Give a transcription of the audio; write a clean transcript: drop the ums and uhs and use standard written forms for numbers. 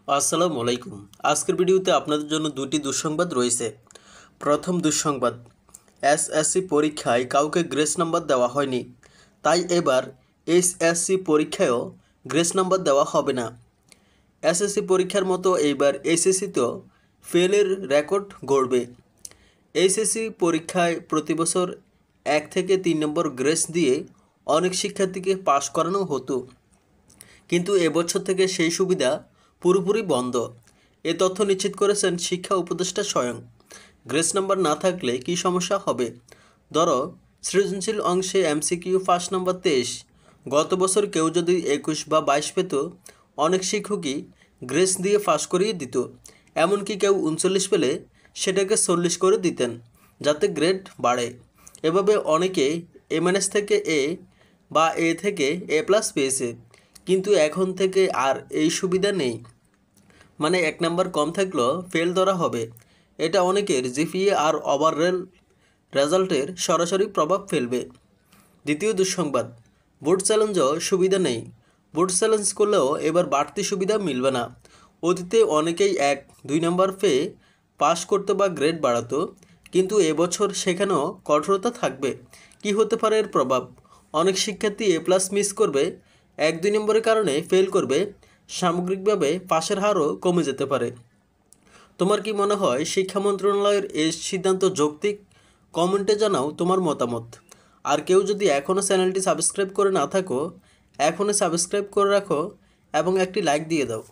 আসসালামু আলাইকুম। আজকের ভিডিওতে আপনাদের জন্য দুটি দুঃসংবাদ রয়েছে। প্রথম দুঃসংবাদ, এসএসসি পরীক্ষায় কাউকে গ্রেস নাম্বার দেওয়া হয়নি, তাই এবার এইচএসসি পরীক্ষায়ও গ্রেস নাম্বার দেওয়া হবে না। এসএসসি পরীক্ষার মতো এইবার এইচএসসিতেও ফেলের রেকর্ড গড়বে। এইচএসসি পরীক্ষায় প্রতিবছর 1 থেকে 3 নম্বর গ্রেস দিয়ে অনেক শিক্ষার্থীকে পাশ করানো হতো, কিন্তু এবছর থেকে সেই সুবিধা পুরোপুরি বন্ধ। এ তথ্য নিশ্চিত করেছেন শিক্ষা উপদেষ্টা স্বয়ং। গ্রেস নাম্বার না থাকলে কী সমস্যা হবে? ধরো, সৃজনশীল অংশে এমসিকিউ 5 নম্বর 23, গত বছর কেউ যদি 21 বা 22 পেত, অনেক শিক্ষকই গ্রেস দিয়ে পাস করিয়ে দিত। এমনকি কেউ 39 পেলে সেটাকে 40 করে দিতেন, যাতে গ্রেড বাড়ে। এভাবে অনেকে এমএনএস থেকে এ বা এ থেকে এ প্লাস পেয়েছে, কিন্তু এখন থেকে আর এই সুবিধা নেই। মানে 1 নাম্বার কম থাকলেও ফেল ধরা হবে। এটা অনেকের জিপিএ আর ওভারঅল রেজাল্টের সরাসরি প্রভাব ফেলবে। দ্বিতীয় দুঃসংবাদ, বোর্ড চ্যালেঞ্জও সুবিধা নেই। বোর্ড চ্যালেঞ্জ করলেও এবার বাড়তি সুবিধা মিলবে না। অতীতে অনেকেই 1-2 নাম্বার পেয়ে পাস করতে বা গ্রেড বাড়াতো, কিন্তু এবছর সেখানেও কঠোরতা থাকবে। কি হতে পারে এর প্রভাব? অনেক শিক্ষার্থী এ প্লাস মিস করবে, 1-2 নম্বরের কারণে ফেল করবে, সামগ্রিকভাবে পাশের হারও কমে যেতে পারে। তোমার কি মনে হয় শিক্ষা মন্ত্রণালয়ের এই সিদ্ধান্ত যৌক্তিক? কমেন্টে জানাও তোমার মতামত। আর কেউ যদি এখনও চ্যানেলটি সাবস্ক্রাইব করে না থাকো, এখনই সাবস্ক্রাইব করে রাখো এবং একটি লাইক দিয়ে দাও।